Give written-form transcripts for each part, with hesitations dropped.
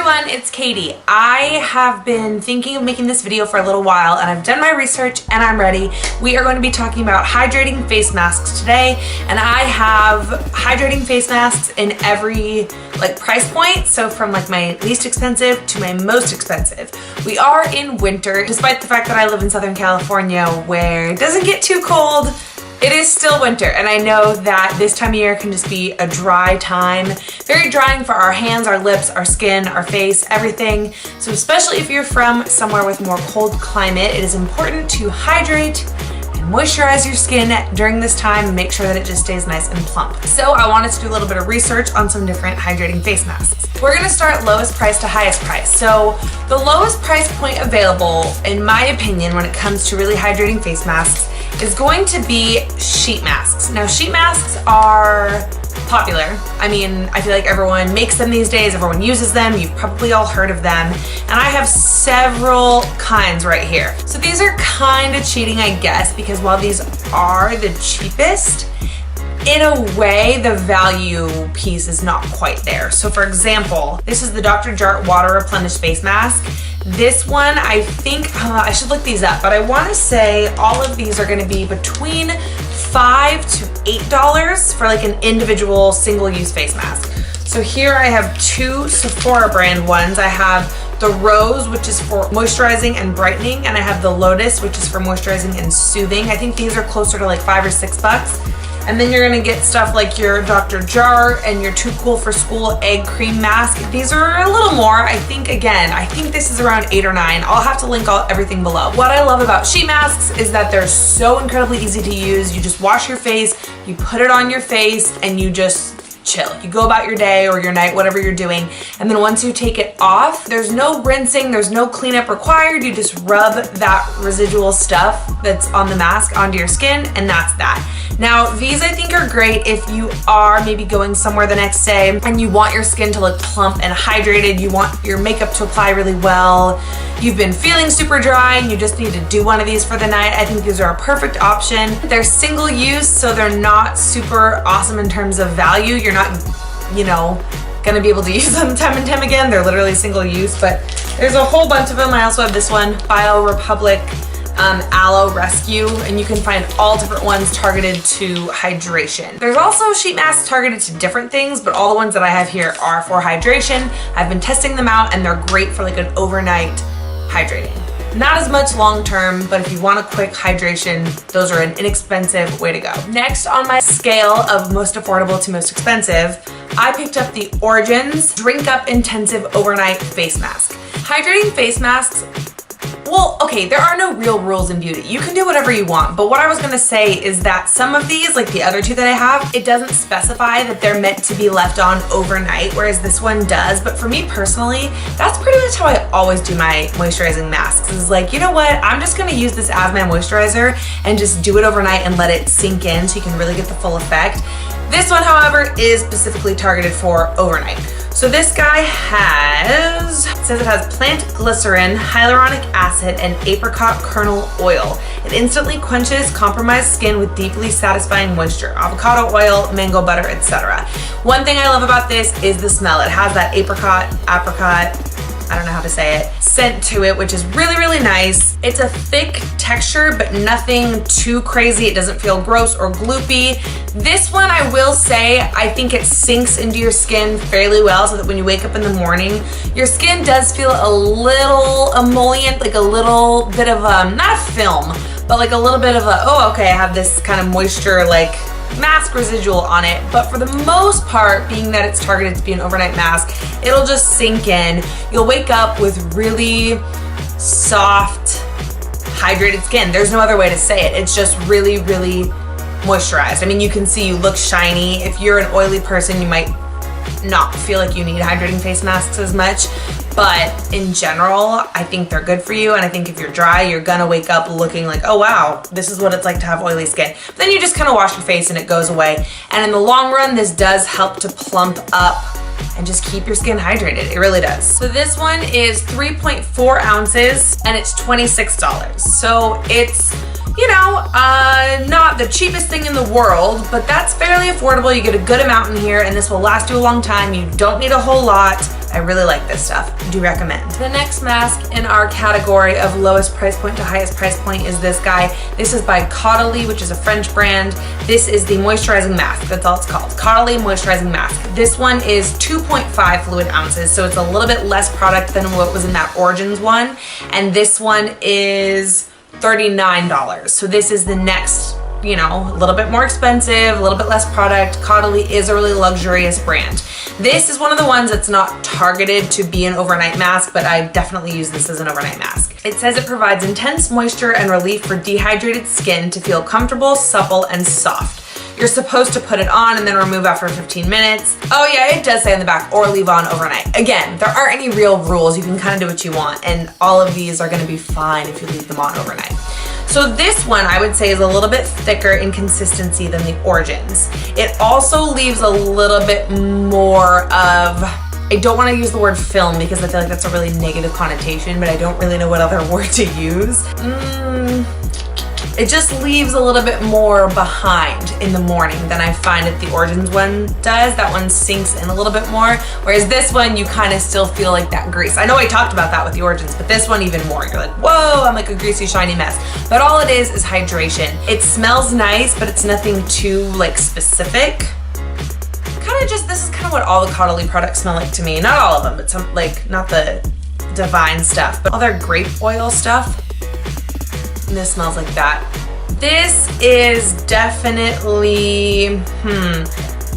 everyone, it's Katie. I have been thinking of making this video for a little while and I've done my research and I'm ready. We are going to be talking about hydrating face masks today, and I have hydrating face masks in every price point, so from my least expensive to my most expensive. We are in winter, despite the fact that I live in Southern California where it doesn't get too cold. It is still winter, and I know that this time of year can just be a dry time. Very drying for our hands, our lips, our skin, our face, everything. So especially if you're from somewhere with more cold climate, it is important to hydrate and moisturize your skin during this time and make sure that it just stays nice and plump. So I wanted to do a little bit of research on some different hydrating face masks. We're gonna start lowest price to highest price. So the lowest price point available, in my opinion, when it comes to really hydrating face masks, is going to be sheet masks. Now, sheet masks are popular. I mean, I feel like everyone makes them these days, everyone uses them, you've probably all heard of them, and I have several kinds right here. So these are kind of cheating, I guess, because while these are the cheapest, in a way, the value piece is not quite there. So for example, this is the Dr. Jart Water Replenish Face Mask. This one, I think, I should look these up, but I want to say all of these are going to be between $5 to $8 for an individual single-use face mask. So here I have two SEPHORA brand ones. I have the Rose, which is for moisturizing and brightening, and I have the Lotus, which is for moisturizing and soothing. I think these are closer to $5 or $6. And then you're gonna get stuff like your Dr. Jart and your Too Cool for School egg cream mask. These are a little more. I think this is around $8 or $9. I'll have to link everything below. What I love about sheet masks is that they're so incredibly easy to use. You just wash your face, you put it on your face, and you just chill. You go about your day or your night, whatever you're doing, and then once you take it off, there's no rinsing, there's no cleanup required. You just rub that residual stuff that's on the mask onto your skin, and that's that. Now, these I think are great if you are maybe going somewhere the next day and you want your skin to look plump and hydrated, you want your makeup to apply really well, you've been feeling super dry and you just need to do one of these for the night. I think these are a perfect option. They're single use, so they're not super awesome in terms of value. You're not, gonna be able to use them time and time again. They're literally single use, but there's a whole bunch of them. I also have this one, BioRepublic Aloe Rescue, and you can find all different ones targeted to hydration. There's also sheet masks targeted to different things, but all the ones that I have here are for hydration. I've been testing them out and they're great for an overnight hydrating. Not as much long term, but if you want a quick hydration, those are an inexpensive way to go. Next on my scale of most affordable to most expensive, I picked up the Origins Drink Up Intensive Overnight Face Mask. Hydrating face masks, well, okay, there are no real rules in beauty. You can do whatever you want, but what I was gonna say is that some of these, like the other two that I have, it doesn't specify that they're meant to be left on overnight, whereas this one does. But for me personally, that's pretty much how I always do my moisturizing masks. Is you know what, I'm just gonna use this as my moisturizer and just do it overnight and let it sink in so you can really get the full effect. This one, however, is specifically targeted for overnight. So this guy says it has plant glycerin, hyaluronic acid, and apricot kernel oil. It instantly quenches compromised skin with deeply satisfying moisture, avocado oil, mango butter, etc. One thing I love about this is the smell. It has that apricot, I don't know how to say it, scent to it, which is really, really nice. It's a thick texture, but nothing too crazy. It doesn't feel gross or gloopy. This one, I will say, I think it sinks into your skin fairly well so that when you wake up in the morning, your skin does feel a little emollient, a little bit of not a film, but a little bit of oh, okay, I have this kind of moisture, mask residual on it. But for the most part, being that it's targeted to be an overnight mask, it'll just sink in. You'll wake up with really soft, hydrated skin. There's no other way to say it. It's just really, really moisturized. I mean, you can see you look shiny. If you're an oily person, you might not feel like you need hydrating face masks as much, but in general, I think they're good for you, and I think if you're dry, you're gonna wake up looking oh wow, this is what it's like to have oily skin. But then you just kind of wash your face and it goes away, and in the long run, this does help to plump up and just keep your skin hydrated. It really does. So this one is 3.4 ounces and it's $26. So it's, not the cheapest thing in the world, but that's fairly affordable. You get a good amount in here and this will last you a long time. You don't need a whole lot. I really like this stuff. I do recommend. The next mask in our category of lowest price point to highest price point is this guy. This is by Caudalie, which is a French brand. This is the moisturizing mask. That's all it's called. Caudalie moisturizing mask. This one is 2.5 fluid ounces, so it's a little bit less product than what was in that Origins one. And this one is $39. So this is the next, you know, a little bit more expensive, a little bit less product. Caudalie is a really luxurious brand. This is one of the ones that's not targeted to be an overnight mask, but I definitely use this as an overnight mask. It says it provides intense moisture and relief for dehydrated skin to feel comfortable, supple, and soft. You're supposed to put it on and then remove after 15 minutes. Oh yeah, it does say on the back, or leave on overnight. Again, there aren't any real rules. You can kind of do what you want, and all of these are gonna be fine if you leave them on overnight. So this one I would say is a little bit thicker in consistency than the Origins. It also leaves a little bit more of, I don't want to use the word film because I feel like that's a really negative connotation, but I don't really know what other word to use. It just leaves a little bit more behind in the morning than I find that the Origins one does. That one sinks in a little bit more, whereas this one you kind of still feel like that grease. I know I talked about that with the Origins, but this one even more. You're like, whoa, I'm like a greasy, shiny mess. But all it is hydration. It smells nice, but it's nothing too like specific. Kind of just, this is kind of what all the Caudalie products smell like to me. Not all of them, but some, like, not the divine stuff, but all their grape oil stuff. And this smells like that. This is definitely,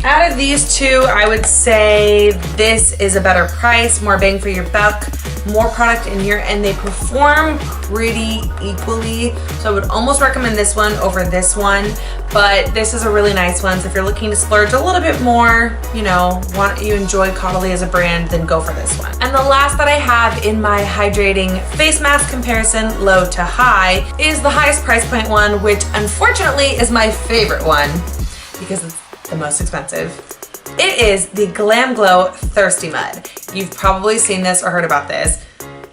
out of these two, I would say this is a better price, more bang for your buck, more product in here, and they perform pretty equally. So I would almost recommend this one over this one, but this is a really nice one. So if you're looking to splurge a little bit more, you know, you enjoy Caudalie as a brand, then go for this one. And the last that I have in my hydrating face mask comparison, low to high, is the highest price point one, which unfortunately is my favorite one because it's the most expensive. It is the GlamGlow THIRSTYMUD. You've probably seen this or heard about this.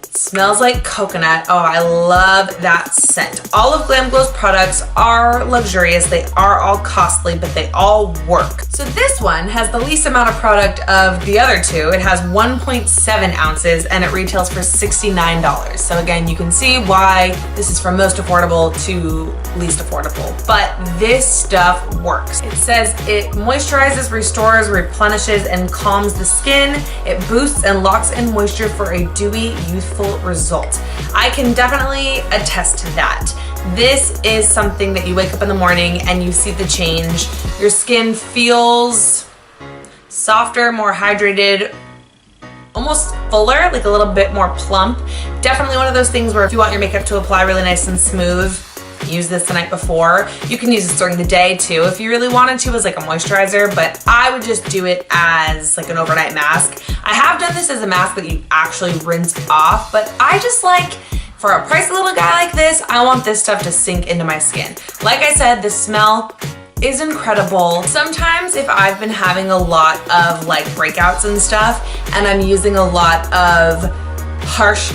It smells like coconut. Oh, I love that scent. All of GlamGlow's products are luxurious. They are all costly, but they all work. So this one has the least amount of product of the other two. It has 1.7 ounces and it retails for $69. So again, you can see why this is from most affordable to least affordable, but this stuff works. It says it moisturizes, restores, replenishes, and calms the skin. It boosts and locks in moisture for a dewy, youthful result. I can definitely attest to that. This is something that you wake up in the morning and you see the change. Your skin feels softer, more hydrated, almost fuller, like a little bit more plump. Definitely one of those things where if you want your makeup to apply really nice and smooth, use this the night before. You can use this during the day too if you really wanted to as like a moisturizer, but I would just do it as like an overnight mask. I have done this as a mask that you actually rinse off, but I just like, for a pricey little guy like this, I want this stuff to sink into my skin. Like I said, the smell is incredible. Sometimes if I've been having a lot of like breakouts and stuff and I'm using a lot of harsh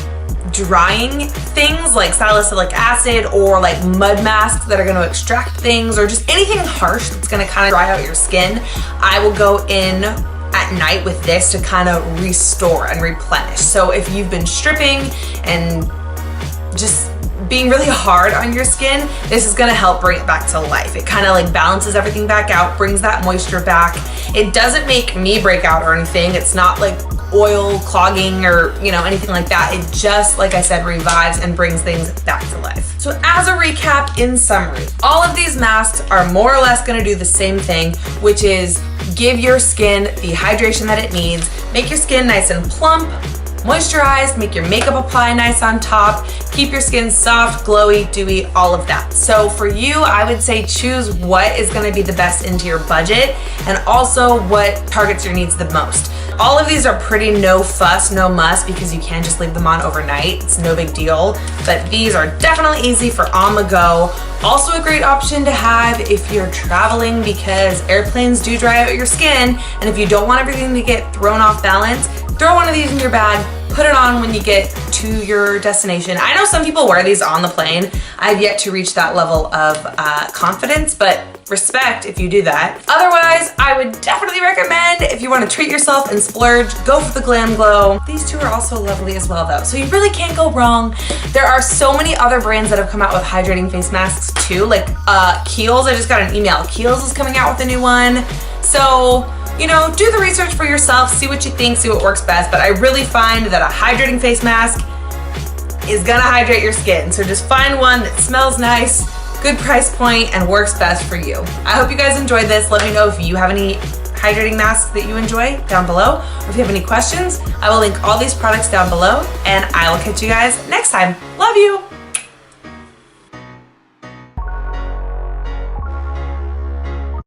drying things like salicylic acid or like mud masks that are going to extract things or just anything harsh that's going to kind of dry out your skin, I will go in at night with this to kind of restore and replenish. So if you've been stripping and just being really hard on your skin, this is gonna help bring it back to life. It kind of like balances everything back out, brings that moisture back. It doesn't make me break out or anything. It's not like oil clogging or, you know, anything like that. It just, like I said, revives and brings things back to life. So as a recap, in summary, all of these masks are more or less gonna do the same thing, which is give your skin the hydration that it needs, make your skin nice and plump, moisturized, make your makeup apply nice on top, keep your skin soft, glowy, dewy, all of that. So for you, I would say choose what is gonna be the best into your budget and also what targets your needs the most. All of these are pretty no fuss, no muss because you can just leave them on overnight. It's no big deal, but these are definitely easy for on the go. Also a great option to have if you're traveling because airplanes do dry out your skin, and if you don't want everything to get thrown off balance, throw one of these in your bag, put it on when you get to your destination. I know some people wear these on the plane. I've yet to reach that level of confidence, but respect if you do that. Otherwise, I would definitely recommend if you want to treat yourself and splurge, go for the GlamGlow. These two are also lovely as well though, so you really can't go wrong. There are so many other brands that have come out with hydrating face masks too, like Kiehl's. I just got an email. Kiehl's is coming out with a new one. So, you know, do the research for yourself, see what you think, see what works best. But I really find that a hydrating face mask is gonna hydrate your skin. So just find one that smells nice, good price point, and works best for you. I hope you guys enjoyed this. Let me know if you have any hydrating masks that you enjoy down below, or if you have any questions. I will link all these products down below, and I will catch you guys next time. Love you.